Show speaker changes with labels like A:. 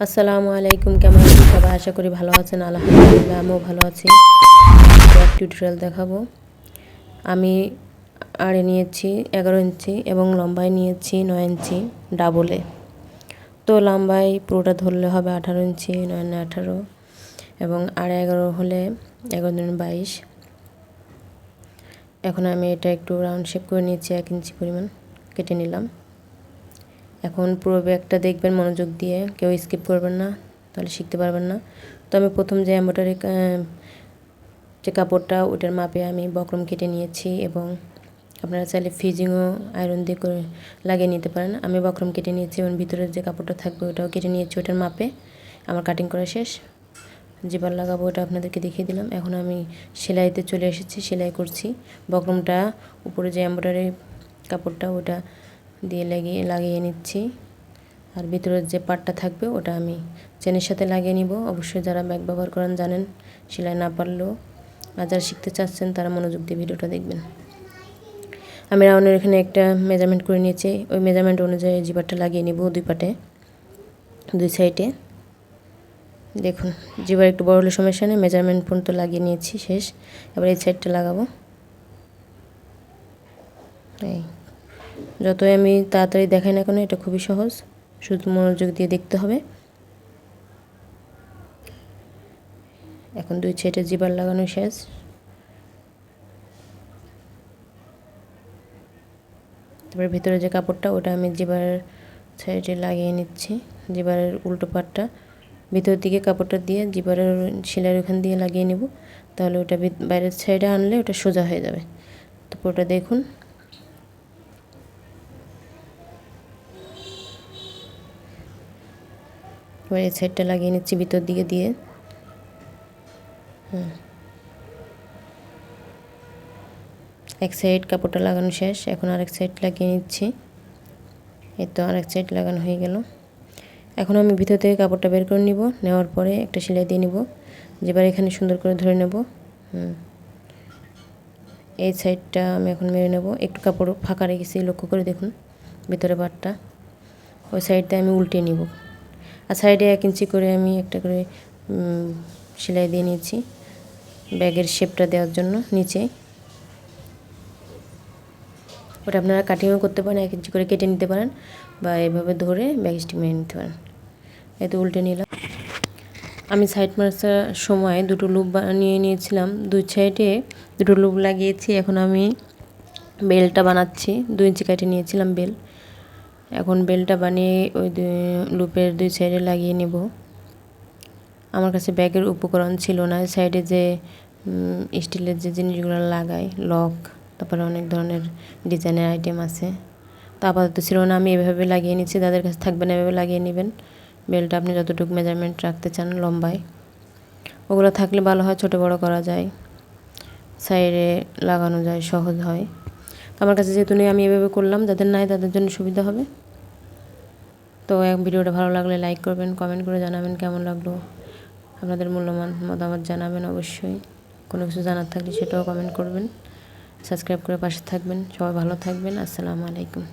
A: আসসালামু আলাইকুম, কেমন আছেন সবাই? আশা করি ভালো আছেন। আলহামদুলিল্লাহ আমিও ভালো আছি। টিউটোরিয়াল দেখাবো। আমি আড়ে নিয়েছি 11 ইঞ্চি এবং লম্বায় নিয়েছি 9 ইঞ্চি ডাবলে। তো লম্বায় পুরোটা ধরলে হবে 18 ইঞ্চি, 9 18 এবং আড়ে 11 হলে 11 দুগুণে 22। এখন আমি এটা একটু রাউন্ড শেপ করে নিয়েছি, 1 ইঞ্চি পরিমাণ কেটে নিলাম। এখন পুরো ব্যাগটা দেখবেন মনোযোগ দিয়ে, কেউ স্কিপ করবেন না, তাহলে শিখতে পারবেন না। তো আমি প্রথম যে এমব্রয়ডারি যে কাপড়টা ওটার মাপে আমি বক্রম কেটে নিয়েছি এবং আপনারা চাইলে ফিজিংও আয়রন দিয়ে করে লাগিয়ে নিতে পারেন। আমি বক্রম কেটে নিয়েছি এবং ভিতরের যে কাপড়টা থাকবে ওটাও কেটে নিয়েছি। ওটার মাপে আমার কাটিং করা শেষ। জিপার লাগাবো ওটা আপনাদেরকে দেখিয়ে দিলাম। এখন আমি সেলাইতে চলে এসেছি, সেলাই করছি। বক্রমটা উপরে যে এমব্রয়ডারি কাপড়টা ওটা দিয়ে লাগিয়ে নিচ্ছি। আর ভিতরের যে পাটটা থাকবে ওটা আমি চেনের সাথে লাগিয়ে নিব। অবশ্যই যারা ব্যাগ ব্যবহার করেন জানেন, সেলাই না পারলেও আর যারা শিখতে চাচ্ছেন তারা মনোযোগ দিয়ে ভিডিওটা দেখবেন। আমি রাউন্ডের এখানে একটা মেজারমেন্ট করে নিয়েছি। ওই মেজারমেন্ট অনুযায়ী জিবারটা লাগিয়ে নিব দুই পাটে, দুই সাইডে। দেখুন, জিবার একটু বড় হলে সমস্যা নেই, মেজারমেন্ট পর্যন্ত লাগিয়ে নিয়েছি, শেষ। এবার এই সাইডটা লাগাবো। এই যতই আমি তাড়াতাড়ি দেখাই না কেন, এটা খুবই সহজ, শুধু মনোযোগ দিয়ে দেখতে হবে। এখন দুই সাইডে জিবার লাগানো শেষ। তারপরে ভিতরে যে কাপড়টা ওটা আমি জিবার সাইডে লাগিয়ে নিচ্ছি। জিবারের উল্টো পাটটা ভিতর দিকে কাপড়টা দিয়ে জিবারের সেলাইয়ের ওখান দিয়ে লাগিয়ে নেব, তাহলে ওটা বাইরের সাইডে আনলে ওটা সোজা হয়ে যাবে। তো ওটা দেখুন। এবার এই সাইডটা লাগিয়ে নিচ্ছি ভিতর দিকে দিয়ে। এক সাইড কাপড়টা লাগানো শেষ, এখন আরেক সাইড লাগিয়ে নিচ্ছি। এই তো আরেক সাইড লাগানো হয়ে গেল। এখন আমি ভিতর থেকে কাপড়টা বের করে নিব, নেওয়ার পরে একটা সেলাই দিয়ে নিব। যেবার এখানে সুন্দর করে ধরে নেব। এই সাইডটা আমি এখন মেরে নেব। একটু কাপড় ফাঁকা রেখেছি, লক্ষ্য করে দেখুন ভিতরে পাটটা। ওই সাইডটা আমি উল্টিয়ে নিব। আর সাইডে 1 ইঞ্চি করে আমি একটা করে সেলাই দিয়ে নিয়েছি ব্যাগের শেপটা দেওয়ার জন্য নিচে। ওটা আপনারা কাটিংও করতে পারেন, 1 ইঞ্চি করে কেটে নিতে পারেন, বা এভাবে ধরে ব্যাগ স্টিচ মেরে নিতে পারেন। এই তো উল্টে নিলাম। আমি সাইড মার্চার সময় দুটো লুপ বানিয়ে নিয়েছিলাম, দুই সাইডে দুটো লুপ লাগিয়েছি। এখন আমি বেলটা বানাচ্ছি। 2 ইঞ্চি কেটে নিয়েছিলাম বেল। এখন বেলটা বানিয়ে ওই লুপের দুই সাইডে লাগিয়ে নেব। আমার কাছে ব্যাগের উপকরণ ছিল না। সাইডে যে স্টিলের যে জিনিসগুলো লাগাই, লক, তারপরে অনেক ধরনের ডিজাইনের আইটেম আছে, তা আপাতত ছিল না। আমি এভাবে লাগিয়ে নিচ্ছি, তাদের কাছে থাকবে না এভাবে লাগিয়ে নেবেন। বেলটা আপনি যতটুকু মেজারমেন্ট রাখতে চান লম্বায়, ওগুলো থাকলে ভালো হয়, ছোটো বড়ো করা যায়, সাইডে লাগানো যায়, সহজ হয়। আমার কাছে যেহেতু নেই আমি এভাবে করলাম, যাদের নাই তাদের জন্য সুবিধা হবে। তো ভিডিওটা ভালো লাগলে লাইক করবেন, কমেন্ট করে জানাবেন কেমন লাগলো। আপনাদের মূল্যবান মতামত জানাবেন অবশ্যই। কোনো কিছু জানার থাকলে সেটাও কমেন্ট করবেন। সাবস্ক্রাইব করে পাশে থাকবেন। সবাই ভালো থাকবেন। আসসালামু আলাইকুম।